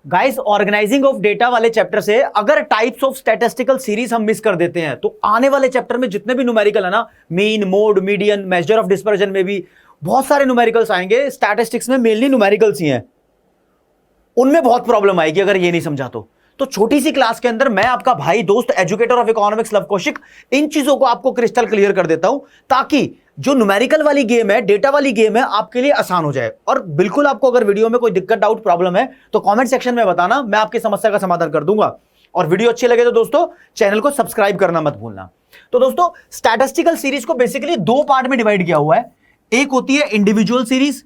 Guys, organising of data वाले chapter से अगर टाइप्स ऑफ स्टैटिस्टिकल सीरीज हम मिस कर देते हैं तो आने वाले चैप्टर में जितने भी न्यूमेरिकल है ना, mean, mode, median, measure of dispersion में भी बहुत सारे न्यूमेरिकल्स आएंगे। स्टैटिस्टिक्स में मेनली न्यूमेरिकल्स ही हैं, उनमें बहुत प्रॉब्लम आएगी अगर ये नहीं समझा तो छोटी सी क्लास के अंदर मैं आपका भाई दोस्त educator of economics Luv Kaushik इन चीजों को आपको क्रिस्टल क्लियर कर देता हूं ताकि जो न्यूमेरिकल वाली गेम है, डेटा वाली गेम है, आपके लिए आसान हो जाए। और बिल्कुल आपको अगर वीडियो में कोई दिक्कत, डाउट, प्रॉब्लम है तो कमेंट सेक्शन में बताना, मैं आपकी समस्या का समाधान कर दूंगा। और वीडियो अच्छी लगे तो दोस्तों चैनल को सब्सक्राइब करना मत भूलना। तो दोस्तों स्टैटिस्टिकल सीरीज को बेसिकली दो पार्ट में डिवाइड किया हुआ है। एक होती है इंडिविजुअल सीरीज,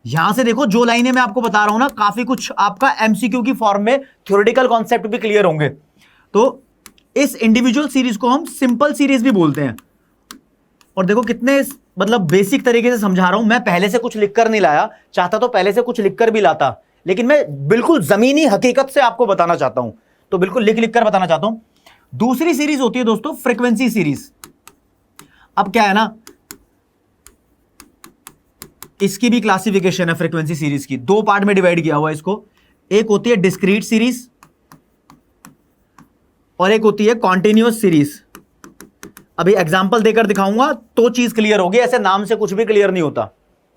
यहां से देखो जो लाइनें मैं आपको बता रहा हूं ना, काफी कुछ आपका एमसीक्यू की फॉर्म में थ्योरेटिकल कॉन्सेप्ट भी क्लियर होंगे। तो इस इंडिविजुअल सीरीज को हम सिंपल सीरीज भी बोलते हैं। और देखो कितने मतलब बेसिक तरीके से समझा रहा हूं, मैं पहले से कुछ लिखकर नहीं लाया, चाहता तो पहले से कुछ लिखकर भी लाता, लेकिन मैं बिल्कुल जमीनी हकीकत से आपको बताना चाहता हूं, तो बिल्कुल लिख कर बताना चाहता हूं। दूसरी सीरीज होती है दोस्तों फ्रीक्वेंसी सीरीज। अब क्या है ना, इसकी भी क्लासिफिकेशन है फ्रीक्वेंसी सीरीज की, दो पार्ट में डिवाइड किया हुआ है इसको। एक होती है डिस्क्रीट सीरीज और एक होती है कॉन्टिन्यूअस सीरीज। अभी एग्जांपल देकर दिखाऊंगा तो चीज क्लियर होगी, ऐसे नाम से कुछ भी क्लियर नहीं होता,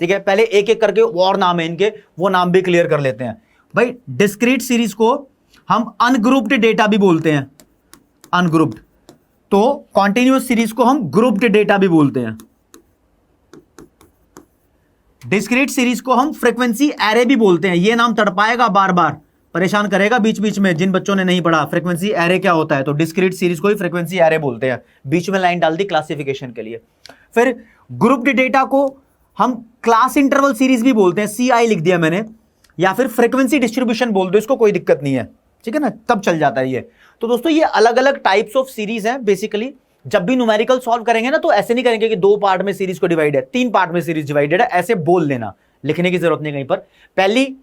ठीक है। पहले एक एक करके और नाम है इनके, वो नाम भी क्लियर कर लेते हैं भाई। डिस्क्रीट सीरीज को हम अनग्रुप्ड डेटा भी बोलते हैं, अनग्रुप्ड। तो कॉन्टिन्यूअस सीरीज को हम ग्रुप्ड डेटा भी बोलते हैं। डिस्क्रीट सीरीज को हम फ्रीक्वेंसी एरे भी बोलते हैं। ये नाम तड़पाएगा, बार बार परेशान करेगा बीच बीच में जिन बच्चों ने नहीं पढ़ा फ्रीक्वेंसी एरे क्या होता है। तो डिस्क्रीट सीरीज को ही फ्रीक्वेंसी एरे बोलते हैं, बीच में लाइन डाल दी क्लासिफिकेशन के लिए। फिर ग्रुप्ड डेटा को हम क्लास इंटरवल सीरीज भी बोलते हैं, CI लिख दिया मैंने, या फिर फ्रीक्वेंसी डिस्ट्रीब्यूशन बोल दो, इसको कोई दिक्कत नहीं है, ठीक है ना, तब चल जाता है ये। तो दोस्तों ये अलग अलग टाइप्स ऑफ सीरीज हैं। बेसिकली जब भी न्यूमेरिकल सॉल्व करेंगे ना तो ऐसे नहीं करेंगे कि दो पार्ट में सीरीज को डिवाइड है, तीन पार्ट में सीरीज डिवाइडेड है, ऐसे बोल देना, लिखने की जरूरत नहीं कहीं पर। पहली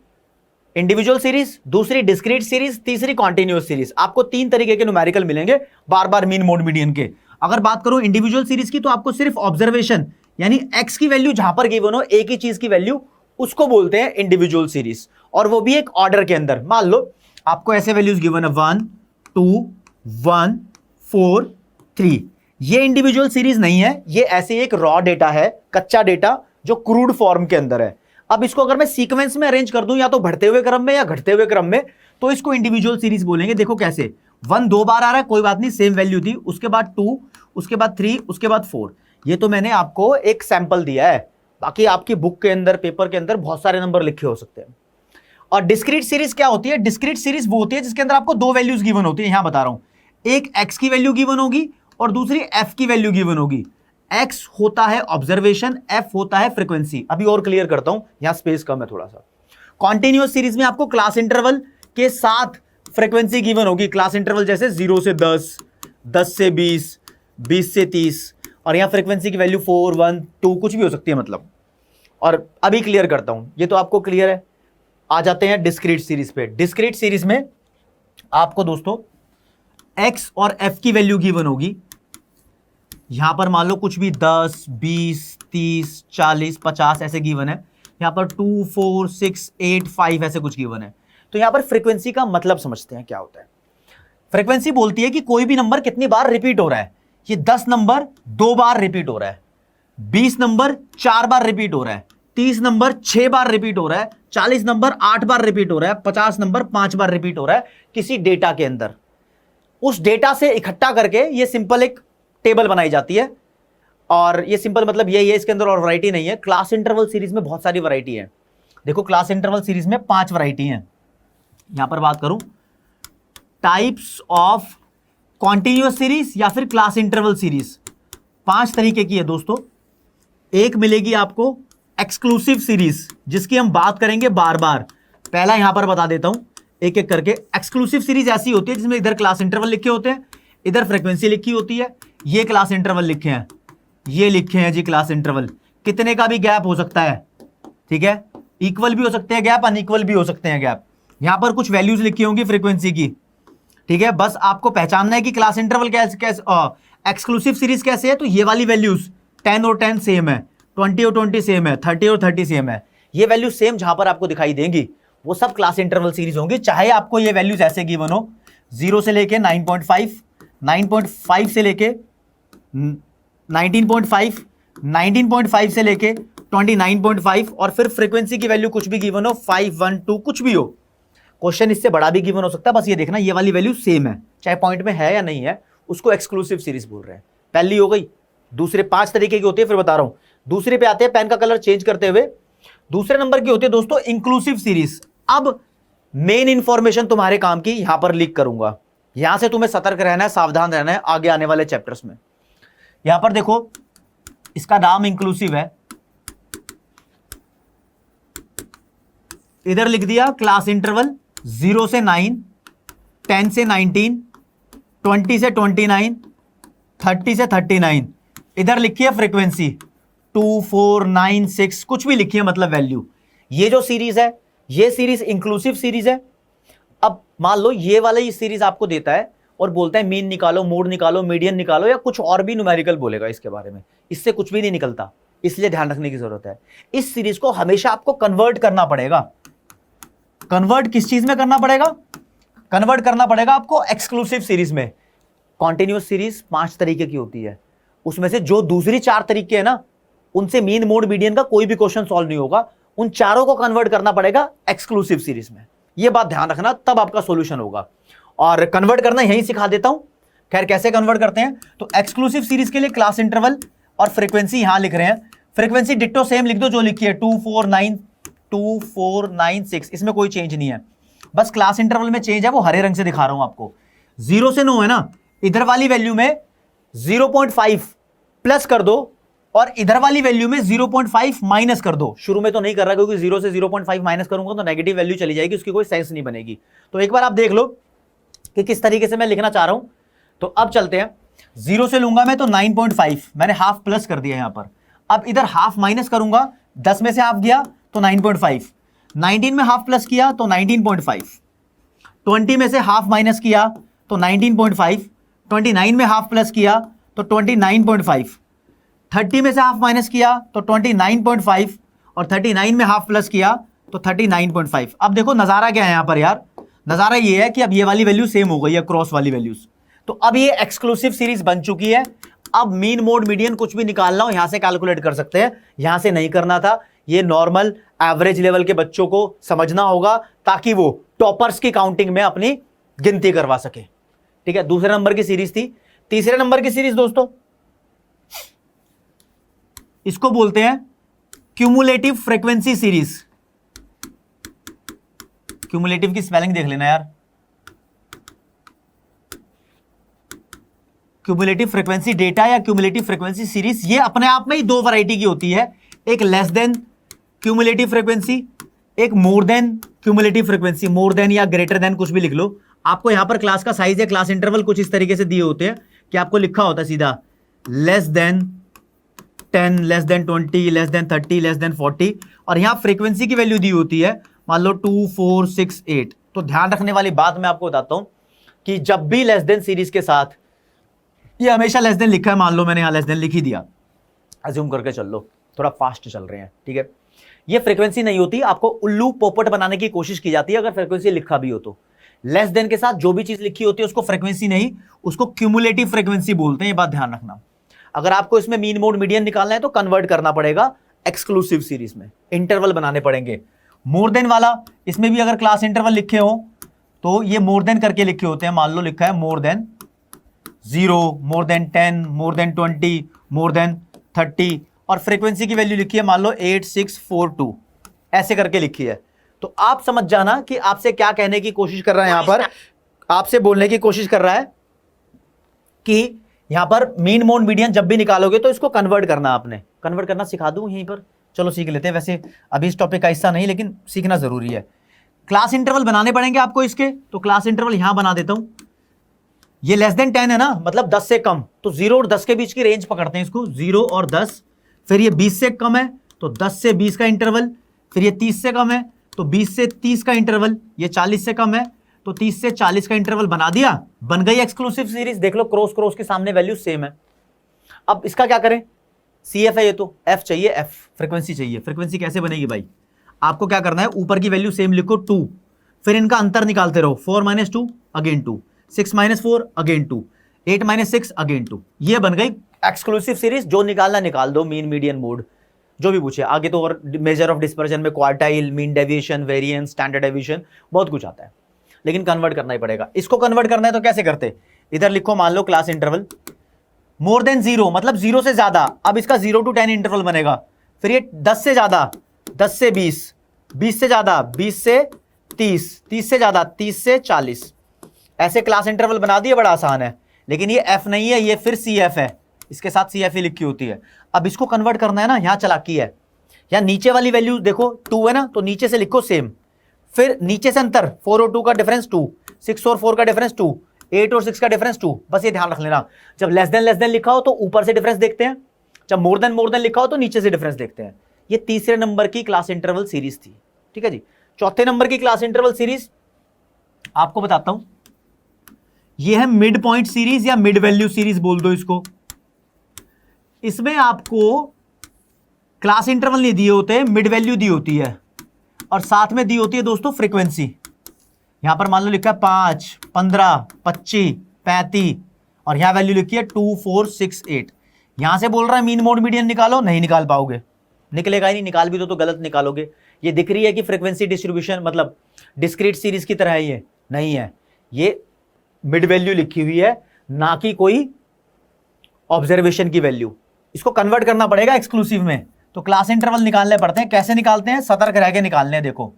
इंडिविजुअल सीरीज, दूसरी डिस्क्रीट सीरीज, तीसरी कॉन्टिन्यूअस सीरीज। आपको तीन तरीके के न्यूमेरिकल मिलेंगे बार बार, मीन, मोड, मीडियन के। अगर बात करूं इंडिविजुअल सीरीज की तो आपको सिर्फ ऑब्जर्वेशन यानी एक्स की वैल्यू जहां पर गिवन हो, एक ही चीज की वैल्यू, उसको बोलते हैं इंडिविजुअल सीरीज। और वो भी एक ऑर्डर के अंदर। मान लो आपको ऐसे वैल्यूज गिवन है 1 2 1 4 3, ये इंडिविजुअल सीरीज नहीं है, ये ऐसे एक रॉ डेटा है, कच्चा डेटा जो क्रूड फॉर्म के अंदर है। अब इसको अगर मैं सीक्वेंस में अरेंज कर दूं, या तो बढ़ते हुए क्रम में या घटते हुए क्रम में, तो इसको इंडिविजुअल सीरीज बोलेंगे। देखो कैसे, 1 दो बार आ रहा है, कोई बात नहीं, सेम वैल्यू थी, उसके बाद 2, उसके बाद 3, उसके बाद 4। ये तो मैंने आपको एक सैंपल दिया है, बाकी आपकी बुक के अंदर, पेपर के अंदर बहुत सारे नंबर लिखे हो सकते हैं। और डिस्क्रीट सीरीज क्या होती है? डिस्क्रीट सीरीज वो होती है जिसके अंदर आपको दो वैल्यूज गिवन होती है। यहां बता रहा हूं, एक एक्स की वैल्यू गिवन होगी और दूसरी एफ की वैल्यू गिवन होगी। एक्स होता है ऑब्जर्वेशन, एफ होता है फ्रीक्वेंसी। अभी और क्लियर करता हूं, यहां स्पेस कम है थोड़ा सा। कॉन्टिन्यूअस सीरीज में आपको क्लास इंटरवल के साथ फ्रीक्वेंसी गिवन होगी। क्लास इंटरवल जैसे 0 से 10, 10 से 20, 20 से 30, और यहां फ्रीक्वेंसी की वैल्यू 4 1 2 कुछ भी हो सकती है मतलब। और अभी क्लियर करता हूं, ये तो आपको क्लियर है। आ जाते हैं डिस्क्रीट सीरीज पे। डिस्क्रीट सीरीज में आपको दोस्तों एक्स और एफ की वैल्यू गिवन होगी। यहां पर मान लो कुछ भी 10 20 30 40 50 ऐसे गिवन है। यहां पर 2 4 6 8 5 ऐसे कुछ गिवन है। तो यहां पर फ्रीक्वेंसी का मतलब समझते हैं क्या होता है। फ्रीक्वेंसी बोलती है कि कोई भी नंबर कितनी बार रिपीट हो रहा है। ये 10 नंबर 2 बार रिपीट हो रहा है, 20 नंबर 4 बार रिपीट हो रहा है, 30 नंबर 6 बार रिपीट हो रहा है, 40 नंबर 8 बार रिपीट हो रहा है, 50 नंबर 5 बार रिपीट हो रहा है किसी डेटा के अंदर। उस डेटा से इकट्ठा करके ये सिंपल एक टेबल बनाई जाती है। और ये सिंपल मतलब यही है, इसके अंदर और वैरायटी नहीं है। क्लास इंटरवल सीरीज में बहुत सारी वैरायटी है। देखो क्लास इंटरवल सीरीज में 5 वैरायटी हैं। यहां पर बात करूं टाइप्स ऑफ कॉन्टिन्यूअस सीरीज या फिर क्लास इंटरवल सीरीज, 5 तरीके की है दोस्तों। एक मिलेगी आपको एक्सक्लूसिव सीरीज, जिसकी हम बात करेंगे बार बार। पहला यहां पर बता देता हूं एक एक करके। एक्सक्लूसिव सीरीज ऐसी होती है जिसमें इधर क्लास इंटरवल लिखे होते हैं, इधर फ्रीक्वेंसी लिखी होती है, ये क्लास इंटरवल लिखे हैं, ये लिखे हैं जी क्लास इंटरवल। कितने का भी गैप हो सकता है, ठीक है, इक्वल भी हो सकते हैं गैप, अनइक्वल भी हो सकते हैं गैप। यहां पर कुछ वैल्यूज लिखी होंगी फ्रीक्वेंसी की, ठीक है। बस आपको पहचानना है कि क्लास इंटरवल कैसे एक्सक्लूसिव सीरीज कैसे है। तो ये वाली वैल्यूज 10 और 10 सेम है, 20 और 20 सेम है, 30 और 30 सेम है। ये वैल्यू सेम जहां पर आपको दिखाई देंगी वो सब क्लास इंटरवल सीरीज होंगी, चाहे आपको ये वैल्यूज ऐसे गिवन हो 0 से लेके 9.5, 9.5 से लेके 19.5, 19.5 से लेके 29.5 और फिर फ्रीक्वेंसी की वैल्यू कुछ भी गिवन हो 5, 1, 2 कुछ भी हो। क्वेश्चन इससे बड़ा भी गिवन हो सकता है, बस ये देखना ये वाली वैल्यू सेम है, चाहे पॉइंट में है या नहीं है, उसको एक्सक्लूसिव सीरीज बोल रहे हैं। पहली हो गई। दूसरे 5 तरीके की होती है, फिर बता रहा हूं। दूसरे पे आते हैं पेन का कलर चेंज करते हुए। दूसरे नंबर की होती है दोस्तों इंक्लूसिव सीरीज। अब मेन इंफॉर्मेशन तुम्हारे काम की यहां पर लीक करूंगा, यहां से तुम्हें सतर्क रहना है, सावधान रहना है आगे आने वाले चैप्टर्स में। यहां पर देखो इसका नाम इंक्लूसिव है, इधर लिख दिया क्लास इंटरवल 0 से 9, 10 से 19, 20 से 29, 30 से 39। इधर लिखी है फ्रीक्वेंसी 2, 4, 9, 6 कुछ भी लिखी है, मतलब वैल्यू। ये जो सीरीज है ये सीरीज इंक्लूसिव सीरीज है। अब मान लो ये वाला ये सीरीज आपको देता है और बोलता है मीन निकालो, मोड निकालो, मीडियन निकालो, या कुछ और भी न्यूमेरिकल बोलेगा इसके बारे में, इससे कुछ भी नहीं निकलता, इसलिए ध्यान रखने की जरूरत है। इस सीरीज को हमेशा आपको कन्वर्ट करना पड़ेगा। कन्वर्ट किस चीज में करना पड़ेगा? कन्वर्ट करना पड़ेगा आपको एक्सक्लूसिव सीरीज में। कॉन्टिन्यूअस सीरीज 5 तरीके की होती है, उसमें से जो दूसरी 4 तरीके हैं ना, उनसे मीन मोड मीडियन का कोई भी क्वेश्चन सॉल्व नहीं होगा, उन चारों को कन्वर्ट करना पड़ेगा एक्सक्लूसिव सीरीज में। यह बात ध्यान रखना, तब आपका सॉल्यूशन होगा। और कन्वर्ट करना यहीं सिखा देता हूं। खैर कैसे कन्वर्ट करते हैं, तो एक्सक्लूसिव सीरीज के लिए क्लास इंटरवल और फ्रीक्वेंसी यहां लिख रहे हैं। फ्रीक्वेंसी डिट्टो सेम लिख दो जो लिखी है 24926, इसमें कोई चेंज नहीं है, बस क्लास इंटरवल में चेंज है, वो हरे रंग से दिखा रहा हूं आपको। 0 से 9 है ना, इधर वाली वैल्यू में 0.5 प्लस कर दो और इधर वाली वैल्यू में 0.5 माइनस कर दो। शुरू में तो नहीं कर रहा क्योंकि 0 से 0.5 माइनस करूंगा तो नेगेटिव वैल्यू चली जाएगी, उसकी कोई सेंस नहीं बनेगी। तो एक बार आप देख लो कि किस तरीके से मैं लिखना चाह रहा हूं। तो अब चलते हैं, 0 से लूंगा मैं तो 9.5, मैंने हाफ प्लस कर दिया यहां पर। अब इधर हाफ माइनस करूंगा, 10 में से हाफ गया तो 9.5, 19 में हाफ प्लस किया तो 19.5, 20 में से हाफ माइनस किया तो 19.5, 29 में हाफ प्लस किया तो 29.5, 30 में से हाफ माइनस किया तो 29.5 और 39 में हाफ प्लस किया तो 39.5। अब देखो नजारा क्या है यहां पर यार, नजारा ये है कि अब ये वाली वैल्यू सेम हो गई है क्रॉस वाली वैल्यूज। तो अब ये एक्सक्लूसिव सीरीज बन चुकी है। अब मीन मोड मीडियन कुछ भी निकालना हो यहां से कैलकुलेट कर सकते हैं, यहां से नहीं करना था। ये नॉर्मल एवरेज लेवल के बच्चों को समझना होगा ताकि वो टॉपर्स की काउंटिंग में अपनी गिनती करवा सके। ठीक है, दूसरे नंबर की सीरीज थी। तीसरे नंबर की सीरीज दोस्तों इसको बोलते हैं क्यूमुलेटिव फ्रीक्वेंसी सीरीज। क्यूमुलेटिव की स्पेलिंग देख लेना यार, क्यूमुलेटिव फ्रीक्वेंसी डेटा या क्यूमुलेटिव फ्रीक्वेंसी सीरीज। ये अपने आप में ही 2 वैरायटी की होती है, एक लेस देन क्यूमुलेटिव फ्रीक्वेंसी, एक more than cumulative frequency. More than या ग्रेटर देन कुछ भी लिख लो। आपको यहां पर क्लास का साइज या क्लास इंटरवल कुछ इस तरीके से दिए होते हैं कि आपको लिखा होता है सीधा less than 10, less than 20, less than 30, less than 40, और यहां फ्रीक्वेंसी की वैल्यू दी होती है मान लो 2, 4, 6, 8। तो ध्यान रखने वाली बात मैं आपको बताता हूं कि जब भी लेस देन सीरीज के साथ, ये हमेशा लेस देन लिखा है, मान लो मैंने यहां लेस देन लिख ही दिया, अज्यूम करके चल लो, थोड़ा फास्ट चल रहे हैं, ठीक है। ये फ्रीक्वेंसी नहीं होती, आपको उल्लू पोपट बनाने की कोशिश की जाती है अगर फ्रीक्वेंसी लिखा भी हो तो। लेस देन के साथ जो भी चीज लिखी होती है उसको फ्रीक्वेंसी नहीं, उसको क्यूमुलेटिव फ्रीक्वेंसी बोलते हैं, ये बात ध्यान रखना। अगर आपको इसमें मीन मोड मीडियन निकालना है तो कन्वर्ट करना पड़ेगा एक्सक्लूसिव सीरीज में, इंटरवल बनाने पड़ेंगे। मोर देन वाला, इसमें भी अगर क्लास इंटरवल लिखे हो तो ये मोर देन करके लिखे होते हैं, मान लो लिखा है more than 0, more than 10, more than 20, more than 30, और फ्रीक्वेंसी की वैल्यू लिखी है मान लो 8642, ऐसे करके लिखी है। तो आप समझ जाना कि आपसे क्या कहने की कोशिश कर रहा है, यहां पर आपसे बोलने की कोशिश कर रहा है कि यहां पर मीन मोड मीडियन जब भी निकालोगे तो इसको कन्वर्ट करना, आपने कन्वर्ट करना सिखा दूं यहीं पर, चलो सीख लेते हैं। वैसे अभी इस टॉपिक का हिस्सा नहीं, लेकिन सीखना जरूरी है। क्लास इंटरवल बनाने पड़ेंगे आपको इसके, तो क्लास इंटरवल यहां बना देता हूं। ये लेस देन 10 है ना, मतलब 10 से कम, तो 0 और 10 के बीच की रेंज पकड़ते हैं इसको, 0 और 10। फिर ये 20 से कम है तो 10 से 20 का इंटरवल, फिर ये 30 से कम है तो 20 से 30 का इंटरवल, ये 40 से कम है तो 30 से 40 का इंटरवल बना दिया, बन गई एक्सक्लूसिव सीरीज। देख लो क्रॉस क्रॉस के सामने वैल्यू सेम है। अब इसका क्या करें, CF है ये तो F चाहिए, F फ्रीक्वेंसी चाहिए। फ्रीक्वेंसी कैसे बनेगी भाई, आपको क्या करना है, ऊपर की वैल्यू सेम लिखो 2, फिर इनका अंतर निकालते रहो, 4 - 2 अगेन 2, 6 - 4 अगेन 2, 8 - 6 अगेन 2। ये बन गई एक्सक्लूसिव सीरीज। जो निकालना निकाल दो, मीन मीडियन मोड जो भी पूछे आगे। तो और मेजर ऑफ डिस्पर्जन में quartile, mean deviation, variance, standard deviation, बहुत कुछ आता है, लेकिन कन्वर्ट करना ही पड़ेगा। इसको कन्वर्ट करना है तो कैसे करते, इधर लिखो मान लो क्लास इंटरवल मोर देन 0 मतलब 0 से ज्यादा। अब इसका 0 to 10 इंटरवल बनेगा। फिर ये 10 से ज्यादा 10 से 20, 20 से ज्यादा 20 से 30, 30 से ज्यादा 30 से 40, ऐसे क्लास इंटरवल बना दिए, बड़ा आसान है। लेकिन ये एफ नहीं है, ये फिर सी एफ है, इसके साथ सी एफ ही लिखी होती है। अब इसको कन्वर्ट करना है ना, यहां चालाकी है। यहां नीचे वाली वैल्यू देखो 2 है ना, तो नीचे से लिखो सेम, फिर नीचे से अंतर 4 और 2 का डिफरेंस 2, 6 और 4 का डिफरेंस 2, 8 और 6 का डिफरेंस 2। बस ये ध्यान रख लेना, जब लेस देन लिखा हो तो ऊपर से डिफरेंस देखते हैं, जब मोर देन लिखा हो तो नीचे से डिफरेंस देखते हैं। ये तीसरे नंबर की क्लास इंटरवल सीरीज थी, ठीक है जी। चौथे नंबर की क्लास इंटरवल सीरीज आपको बताता हूं, ये है मिड पॉइंट सीरीज या मिड वैल्यू सीरीज बोल दो इसको। इसमें आपको क्लास इंटरवल नहीं दिए होते, मिड वैल्यू दी होती है, और साथ में दी होती है दोस्तों फ्रीक्वेंसी। यहां पर मान लो लिखा है 5, 15, 25, 35, और यहां वैल्यू लिखी है 2, 4, 6, 8। यहां से बोल रहा है मीन मोड मीडियन निकालो, नहीं निकाल पाओगे, निकलेगा ही नहीं, निकाल भी दो तो गलत निकालोगे। ये दिख रही है कि फ्रीक्वेंसी डिस्ट्रीब्यूशन मतलब डिस्क्रीट सीरीज की तरह है, ये नहीं है, ये मिड वैल्यू लिखी हुई है, ना कि कोई ऑब्जर्वेशन की वैल्यू। इसको कन्वर्ट करना पड़ेगा एक्सक्लूसिव में, तो क्लास इंटरवल निकालने पड़ते हैं। कैसे निकालते हैं, सतर्क रह के निकालने हैं। देखो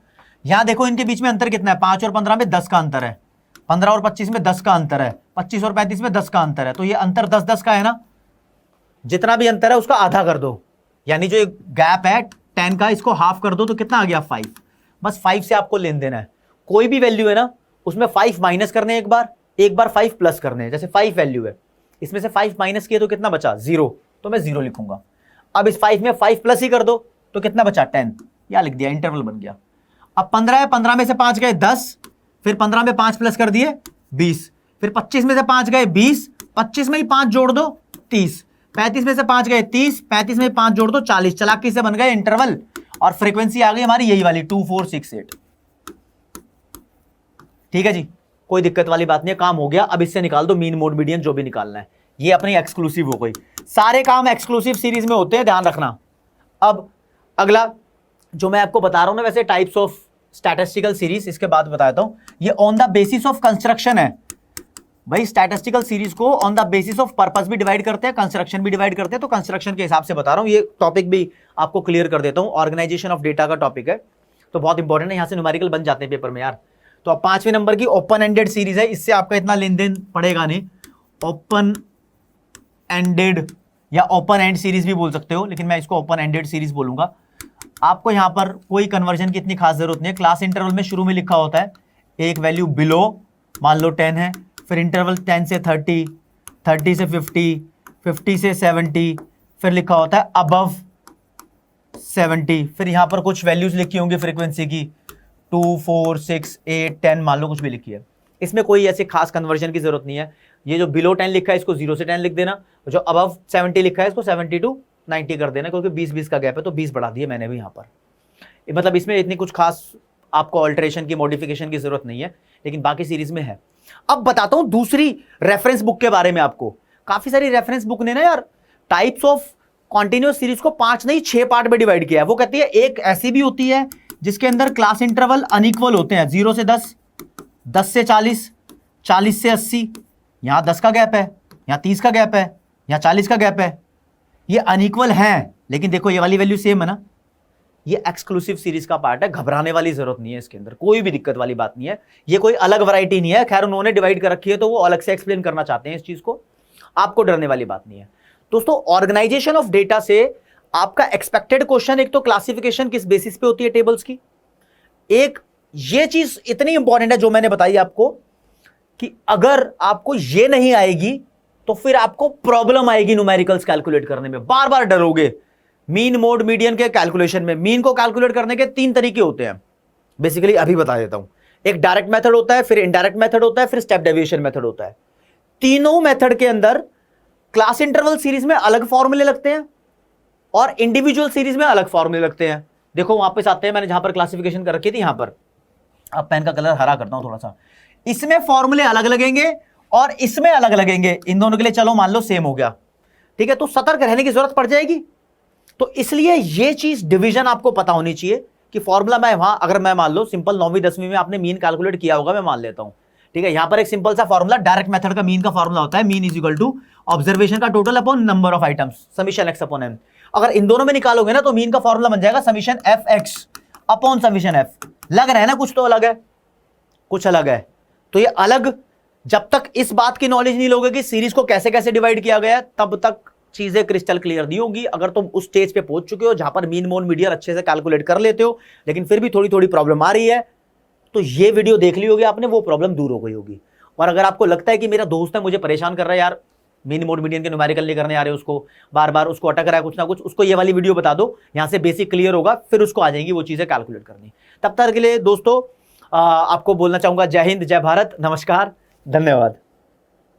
यहां देखो इनके बीच में अंतर कितना है, 5 और 15 में 10 का अंतर है, 15 और 25 में 10 का अंतर है, 25 और 35 में 10 का अंतर है। तो ये अंतर 10-10 का है ना, जितना भी अंतर है उसका आधा कर दो, यानी जो गैप है 10 का, इसको हाफ कर दो तो कितना आ गया 5। बस 5 से आपको लेन देना है। कोई भी वैल्यू है ना, उसमें 5 माइनस करने एक बार 5 प्लस करने हैं। जैसे 5 वैल्यू है, इसमें से 5 माइनस किए तो कितना बचा 0, तो मैं 0 लिखूंगा। अब इस 5 में 5 प्लस ही कर दो तो कितना बचा 10, या लिख दिया, इंटरवल बन गया। अब 15 है, 15 में से 5 गए 10, फिर 15 में 5 प्लस कर दिए 20, फिर 25 में से 5 गए 20, 25 में ही 5 जोड़ दो 30, 35 में से 5 गए 30, 35 में 5 जोड़ दो 40। चालाकी से बन गए इंटरवल, और फ्रीक्वेंसी आ गई हमारी यही वाली 2, 4, 6, 8। ठीक है जी, कोई दिक्कत वाली बात नहीं है, काम हो गया। अब इससे निकाल दो मीन मोड मीडियन जो भी निकालना है। ये अपनी एक्सक्लूसिव हो गई, सारे काम एक्सक्लूसिव सीरीज में होते हैं, ध्यान रखना। अब अगला जो मैं आपको बता रहा हूं ना, वैसे टाइप्स ऑफ स्टैटिस्टिकल सीरीज, इसके बाद बताता हूं। ये on the basis of construction है भाई। स्टैटिस्टिकल सीरीज को on the basis of purpose भी डिवाइड करते हैं, कंस्ट्रक्शन भी डिवाइड करते हैं। तो कंस्ट्रक्शन के हिसाब से बता रहा हूं, ये टॉपिक भी आपको क्लियर कर देता हूं। ऑर्गेनाइजेशन ऑफ डेटा का टॉपिक है, तो बहुत इंपॉर्टेंट है, यहां से न्यूमेरिकल बन जाते हैं पेपर में यार। तो अब 5वें नंबर की ओपन एंडेड सीरीज है, इससे आपका इतना लेन देन पड़ेगा नहीं। ओपन एंडेड या ओपन एंड सीरीज भी बोल सकते हो, लेकिन मैं इसको ओपन एंडेड सीरीज बोलूंगा। आपको यहां पर कोई कन्वर्जन की इतनी खास जरूरत नहीं है। क्लास इंटरवल में शुरू में लिखा होता है एक वैल्यू बिलो, मान लो 10 है, फिर इंटरवल 10 से 30, 30 से 50, 50 से 70, फिर लिखा होता है अबव 70, फिर यहां पर कुछ वैल्यूज लिखी होंगी फ्रीक्वेंसी की, 2, 4, 6, 8, 10, मान लो कुछ भी लिखी है। इसमें कोई ऐसे खास कन्वर्जन की जरूरत नहीं है। ये जो बिलो 10 लिखा है इसको 0 से 10 लिख देना, जो अबव 70 लिखा है इसको 70 to 90 कर देना, क्योंकि 20-20 का गैप है तो 20 बढ़ा दिए मैंने भी यहाँ पर। मतलब इसमें इतनी कुछ खास आपको ऑल्टरेशन की, मॉडिफिकेशन की जरूरत नहीं है, लेकिन बाकी सीरीज में है। अब बताता हूं दूसरी रेफरेंस बुक के बारे में आपको। काफी सारी रेफरेंस बुक ने ना यार टाइप्स ऑफ कॉन्टिन्यूअस सीरीज को 5 नहीं 6 पार्ट में डिवाइड किया है। वो कहती है एक ऐसी भी होती है जिसके अंदर क्लास इंटरवल अनइक्वल होते हैं, 0 से 10, 10 से 40, 40 से 80, यहां 10 का गैप है, यहां 30 का गैप है, यहां 40 का गैप है। ये अनइक्वल है, लेकिन देखो ये वाली वैल्यू सेम है ना। ये एक्सक्लूसिव सीरीज का पार्ट है, घबराने वाली जरूरत नहीं है, इसके अंदर कोई भी दिक्कत वाली बात नहीं है। ये कोई अलग वैरायटी नहीं है, खैर उन्होंने डिवाइड कर रखी है तो वो अलग से एक्सप्लेन करना चाहते हैं इस चीज को, आपको डरने वाली बात नहीं है। दोस्तों ऑर्गेनाइजेशन ऑफ डेटा से आपका एक्सपेक्टेड क्वेश्चन, एक तो क्लासिफिकेशन किस बेसिस पे होती है टेबल्स की, एक ये चीज इतनी इंपॉर्टेंट है जो मैंने बताई आपको कि अगर आपको ये नहीं आएगी तो फिर आपको प्रॉब्लम आएगी न्यूमेरिकल्स कैलकुलेट करने में, बार बार डरोगे। मीन मोड मीडियन के कैलकुलेशन में मीन को कैलकुलेट करने के 3 तरीके होते हैं बेसिकली, अभी बता देता हूं। एक डायरेक्ट मेथड होता है, फिर इनडायरेक्ट मेथड होता है, फिर स्टेप डेविएशन मेथड होता है। तीनों मेथड के अंदर क्लास इंटरवल सीरीज में अलग फॉर्मूले लगते हैं और इंडिविजुअल सीरीज में अलग फॉर्मूले लगते हैं। देखो वापस आते हैं, मैंने जहां पर क्लासिफिकेशन कर रखी थी यहां पर, अब पेन का कलर हरा करता हूं थोड़ा सा। इसमें फॉर्मूले अलग लगेंगे और इसमें अलग लगेंगे, इन दोनों के लिए चलो मान लो सेम हो गया, ठीक है, तो सतर्क रहने की जरूरत पड़ जाएगी। तो इसलिए ये चीज डिवीजन आपको पता होनी चाहिए कि फॉर्मूला मैं वहां, अगर मैं मान लो सिंपल 9वीं 10वीं में आपने मीन कैलकुलेट किया होगा, मैं मान लेता हूं, ठीक है, यहां पर एक सिंपल सा फॉर्मूला डायरेक्ट मेथड का मीन का फॉर्मूला होता है, mean is equal to observation का total upon number of items summation x upon M. अगर इन दोनों में निकालोगे ना तो मीन का फॉर्मूला बन जाएगा summation F x upon summation F. लग रहा है ना कुछ तो अलग है, कुछ अलग है। तो ये अलग, जब तक इस बात की नॉलेज नहीं लोगे कि सीरीज को कैसे कैसे डिवाइड किया गया है, तब तक चीजें क्रिस्टल क्लियर नहीं होगी। अगर तुम उस स्टेज पे पहुंच चुके हो जहां पर मीन मोड मीडियन अच्छे से कैलकुलेट कर लेते हो, लेकिन फिर भी थोड़ी थोड़ी प्रॉब्लम आ रही है, तो ये वीडियो देख ली होगी आपने, वो प्रॉब्लम दूर हो गई होगी। और अगर आपको लगता है कि मेरा दोस्त है मुझे परेशान कर रहा है यार, मीन मोड मीडियन के न्यूमेरिकल नहीं करने आ रहे, उसको बार बार उसको अटक रहा है कुछ ना कुछ, उसको ये वाली वीडियो बता दो, यहां से बेसिक क्लियर होगा, फिर उसको आ जाएंगी वो चीजें कैलकुलेट करनी। तब तक के लिए दोस्तों आपको बोलना चाहूंगा जय हिंद, जय भारत, नमस्कार, धन्यवाद।